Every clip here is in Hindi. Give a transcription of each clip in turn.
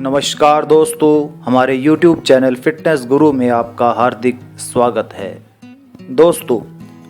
नमस्कार दोस्तों, हमारे YouTube चैनल फिटनेस गुरु में आपका हार्दिक स्वागत है। दोस्तों,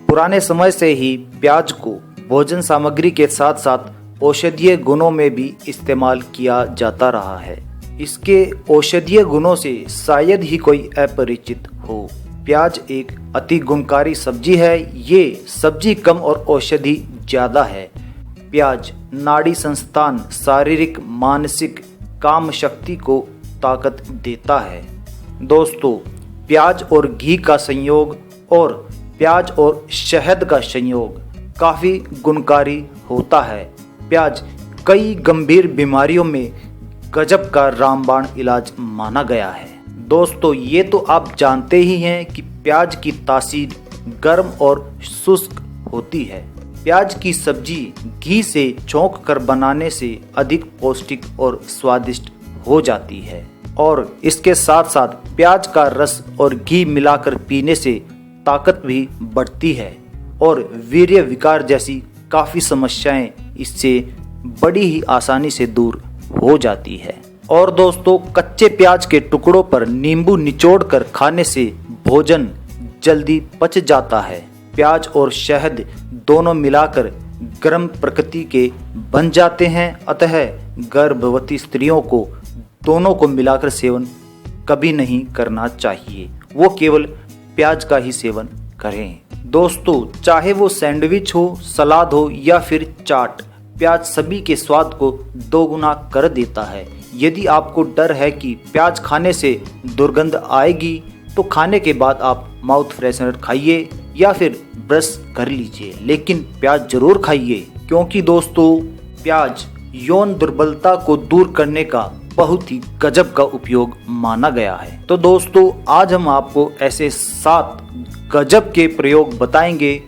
पुराने समय से ही प्याज को भोजन सामग्री के साथ साथ औषधीय गुणों में भी इस्तेमाल किया जाता रहा है। इसके औषधीय गुणों से शायद ही कोई अपरिचित हो। प्याज एक अति गुणकारी सब्जी है। ये सब्जी कम और औषधि ज़्यादा है। प्याज नाड़ी संस्थान, शारीरिक, मानसिक काम शक्ति को ताकत देता है। दोस्तों, प्याज और घी का संयोग और प्याज और शहद का संयोग काफ़ी गुणकारी होता है। प्याज कई गंभीर बीमारियों में गजब का रामबाण इलाज माना गया है। दोस्तों, ये तो आप जानते ही हैं कि प्याज की तासीर गर्म और शुष्क होती है। प्याज की सब्जी घी से छौंक कर बनाने से अधिक पौष्टिक और स्वादिष्ट हो जाती है और इसके साथ साथ प्याज का रस और घी मिलाकर पीने से ताकत भी बढ़ती है और वीर्य विकार जैसी काफ़ी समस्याएं इससे बड़ी ही आसानी से दूर हो जाती है। और दोस्तों, कच्चे प्याज के टुकड़ों पर नींबू निचोड़कर खाने से भोजन जल्दी पच जाता है। प्याज और शहद दोनों मिलाकर गर्म प्रकृति के बन जाते हैं। अतः गर्भवती स्त्रियों को दोनों को मिलाकर सेवन कभी नहीं करना चाहिए। वो केवल प्याज का ही सेवन करें। दोस्तों, चाहे वो सैंडविच हो, सलाद हो या फिर चाट, प्याज सभी के स्वाद को दोगुना कर देता है। यदि आपको डर है कि प्याज खाने से दुर्गंध आएगी तो खाने के बाद आप माउथ फ्रेशनर खाइए या फिर ब्रश कर लीजिए, लेकिन प्याज जरूर खाइए, क्योंकि दोस्तों प्याज यौन दुर्बलता को दूर करने का बहुत ही गजब का उपयोग माना गया है। तो दोस्तों, आज हम आपको ऐसे 7 गजब के प्रयोग बताएंगे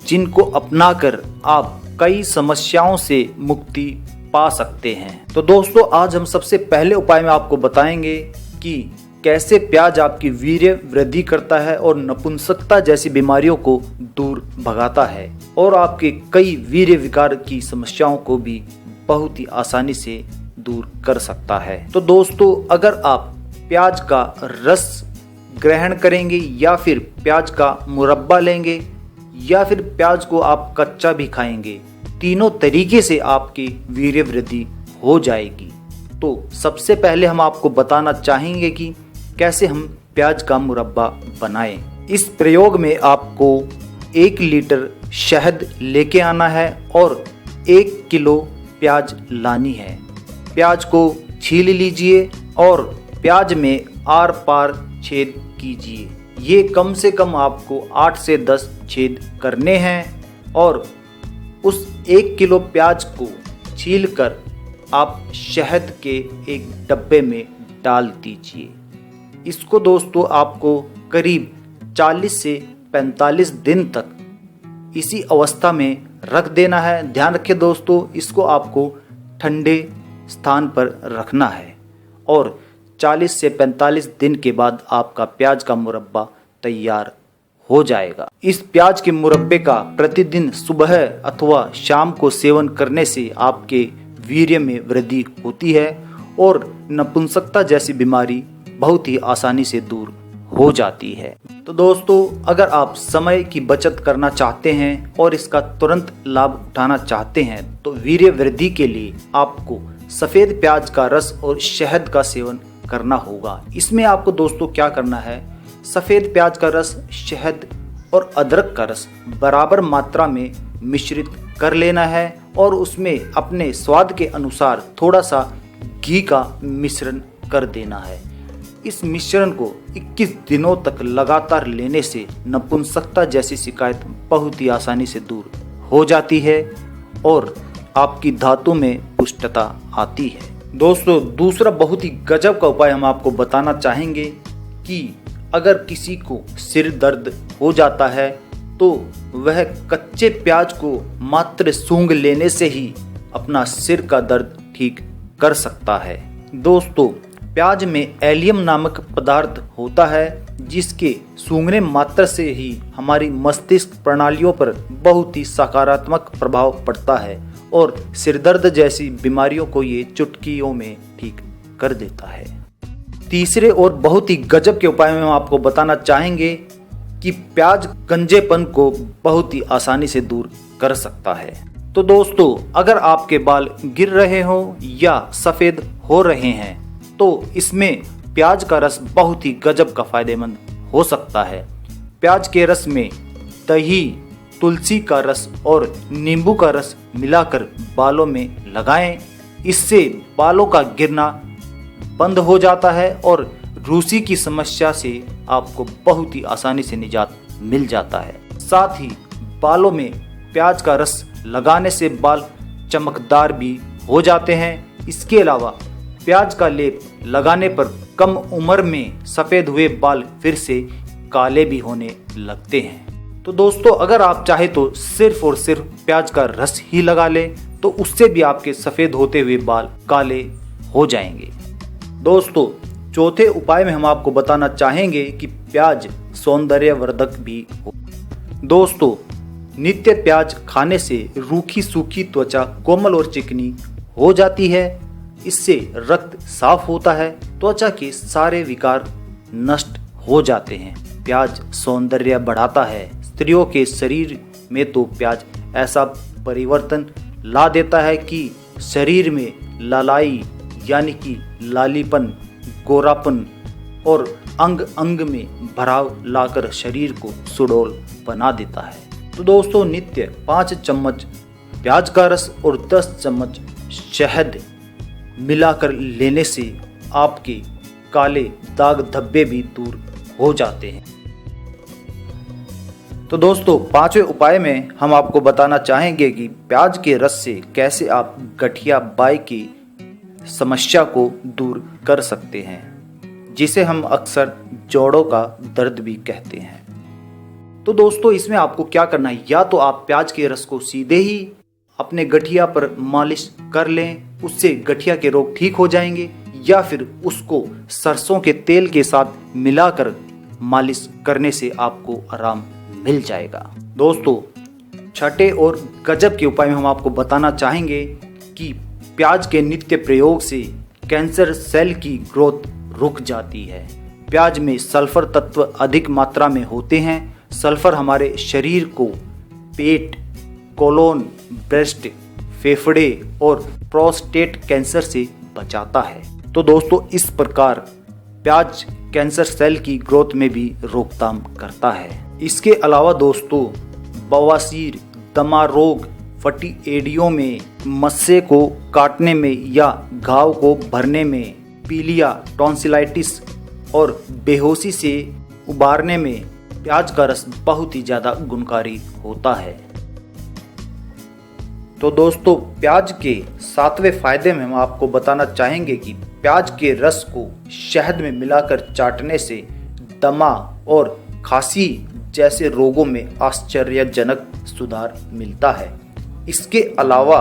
जिनको अपनाकर आप कई समस्याओं से मुक्ति पा सकते हैं। तो दोस्तों, आज हम सबसे पहले उपाय में आपको बताएंगे कि कैसे प्याज आपकी वीर्य वृद्धि करता है और नपुंसकता जैसी बीमारियों को दूर भगाता है और आपके कई वीर्य विकार की समस्याओं को भी बहुत ही आसानी से दूर कर सकता है। तो दोस्तों, अगर आप प्याज का रस ग्रहण करेंगे या फिर प्याज का मुरब्बा लेंगे या फिर प्याज को आप कच्चा भी खाएंगे, तीनों तरीके से आपकी वीर्य वृद्धि हो जाएगी। तो सबसे पहले हम आपको बताना चाहेंगे कि कैसे हम प्याज का मुरब्बा बनाएं। इस प्रयोग में आपको 1 लीटर शहद लेके आना है और 1 किलो प्याज लानी है। प्याज को छील लीजिए और प्याज में आर पार छेद कीजिए। ये कम से कम आपको 8 से 10 छेद करने हैं और उस 1 किलो प्याज को छीलकर आप शहद के एक डब्बे में डाल दीजिए। इसको दोस्तों आपको करीब 40 से 45 दिन तक इसी अवस्था में रख देना है। ध्यान रखें दोस्तों, इसको आपको ठंडे स्थान पर रखना है और 40 से 45 दिन के बाद आपका प्याज का मुरब्बा तैयार हो जाएगा। इस प्याज के मुरब्बे का प्रतिदिन सुबह अथवा शाम को सेवन करने से आपके वीर्य में वृद्धि होती है और नपुंसकता जैसी बीमारी बहुत ही आसानी से दूर हो जाती है। तो दोस्तों, अगर आप समय की बचत करना चाहते हैं और इसका तुरंत लाभ उठाना चाहते हैं तो वीर्य वृद्धि के लिए आपको सफ़ेद प्याज का रस और शहद का सेवन करना होगा। इसमें आपको दोस्तों क्या करना है, सफ़ेद प्याज का रस, शहद और अदरक का रस बराबर मात्रा में मिश्रित कर लेना है और उसमें अपने स्वाद के अनुसार थोड़ा सा घी का मिश्रण कर देना है। इस मिश्रण को 21 दिनों तक लगातार लेने से नपुंसकता जैसी शिकायत बहुत ही आसानी से दूर हो जाती है और आपकी धातु में पुष्टता आती है। दोस्तों, दूसरा बहुत ही गजब का उपाय हम आपको बताना चाहेंगे कि अगर किसी को सिर दर्द हो जाता है तो वह कच्चे प्याज को मात्र सूंघ लेने से ही अपना सिर का दर्द ठीक कर सकता है। दोस्तों, प्याज में एलियम नामक पदार्थ होता है जिसके सूंघने मात्र से ही हमारी मस्तिष्क प्रणालियों पर बहुत ही सकारात्मक प्रभाव पड़ता है और सिरदर्द जैसी बीमारियों को ये चुटकियों में ठीक कर देता है। तीसरे और बहुत ही गजब के उपाय में हम आपको बताना चाहेंगे कि प्याज गंजेपन को बहुत ही आसानी से दूर कर सकता है। तो दोस्तों, अगर आपके बाल गिर रहे हो या सफ़ेद हो रहे हैं तो इसमें प्याज का रस बहुत ही गजब का फायदेमंद हो सकता है। प्याज के रस में दही, तुलसी का रस और नींबू का रस मिलाकर बालों में लगाएं। इससे बालों का गिरना बंद हो जाता है और रूसी की समस्या से आपको बहुत ही आसानी से निजात मिल जाता है। साथ ही बालों में प्याज का रस लगाने से बाल चमकदार भी हो जाते हैं। इसके अलावा प्याज का लेप लगाने पर कम उम्र में सफ़ेद हुए बाल फिर से काले भी होने लगते हैं। तो दोस्तों, अगर आप चाहे तो सिर्फ और सिर्फ प्याज का रस ही लगा लें तो उससे भी आपके सफ़ेद होते हुए बाल काले हो जाएंगे। दोस्तों, चौथे उपाय में हम आपको बताना चाहेंगे कि प्याज सौंदर्यवर्धक भी हो। दोस्तों, नित्य प्याज खाने से रूखी सूखी त्वचा कोमल और चिकनी हो जाती है। इससे रक्त साफ होता है, त्वचा के सारे विकार नष्ट हो जाते हैं। प्याज सौंदर्य बढ़ाता है। स्त्रियों के शरीर में तो प्याज ऐसा परिवर्तन ला देता है कि शरीर में लालाई यानी कि लालीपन, गोरापन और अंग अंग में भराव लाकर शरीर को सुडौल बना देता है। तो दोस्तों, नित्य 5 चम्मच प्याज का रस और 10 चम्मच शहद मिलाकर लेने से आपके काले दाग धब्बे भी दूर हो जाते हैं। तो दोस्तों, 5वें उपाय में हम आपको बताना चाहेंगे कि प्याज के रस से कैसे आप गठिया बाई की समस्या को दूर कर सकते हैं, जिसे हम अक्सर जोड़ों का दर्द भी कहते हैं। तो दोस्तों, इसमें आपको क्या करना है, या तो आप प्याज के रस को सीधे ही अपने गठिया पर मालिश कर लें, उससे गठिया के रोग ठीक हो जाएंगे, या फिर उसको सरसों के तेल के साथ मिलाकर मालिश करने से आपको आराम मिल जाएगा। दोस्तों, छठे और गजब के उपाय में हम आपको बताना चाहेंगे कि प्याज के नित्य प्रयोग से कैंसर सेल की ग्रोथ रुक जाती है। प्याज में सल्फर तत्व अधिक मात्रा में होते हैं। सल्फर हमारे शरीर को पेट, कोलोन, ब्रेस्ट, फेफड़े और प्रोस्टेट कैंसर से बचाता है। तो दोस्तों, इस प्रकार प्याज कैंसर सेल की ग्रोथ में भी रोकथाम करता है। इसके अलावा दोस्तों, बवासीर, दमा रोग, फटी एड़ियों में, मस्से को काटने में या घाव को भरने में, पीलिया, टॉन्सिलाइटिस और बेहोशी से उबारने में प्याज का रस बहुत ही ज़्यादा गुणकारी होता है। तो दोस्तों, प्याज के 7वें फायदे में हम आपको बताना चाहेंगे कि प्याज के रस को शहद में मिलाकर चाटने से दमा और खांसी जैसे रोगों में आश्चर्यजनक सुधार मिलता है। इसके अलावा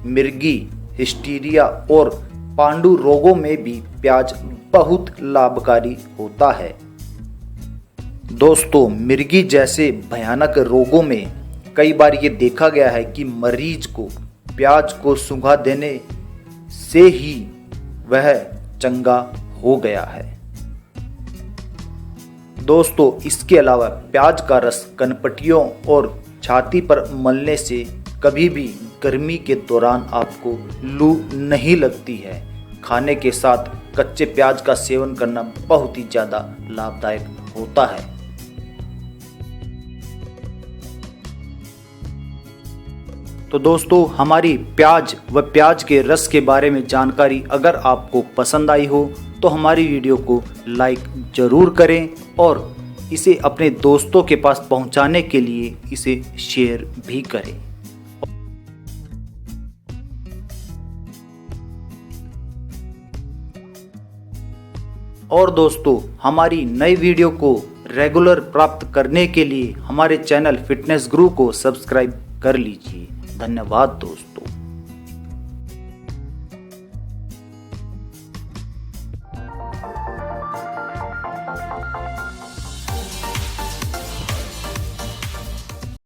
मिर्गी, हिस्टीरिया और पांडु रोगों में भी प्याज बहुत लाभकारी होता है। दोस्तों, मिर्गी जैसे भयानक रोगों में कई बार ये देखा गया है कि मरीज को प्याज को सूंघा देने से ही वह चंगा हो गया है। दोस्तों, इसके अलावा प्याज का रस कनपटियों और छाती पर मलने से कभी भी गर्मी के दौरान आपको लू नहीं लगती है। खाने के साथ कच्चे प्याज का सेवन करना बहुत ही ज़्यादा लाभदायक होता है। तो दोस्तों, हमारी प्याज व प्याज के रस के बारे में जानकारी अगर आपको पसंद आई हो तो हमारी वीडियो को लाइक ज़रूर करें और इसे अपने दोस्तों के पास पहुंचाने के लिए इसे शेयर भी करें। और दोस्तों, हमारी नई वीडियो को रेगुलर प्राप्त करने के लिए हमारे चैनल फिटनेस गुरु को सब्सक्राइब कर लीजिए। धन्यवाद दोस्तों।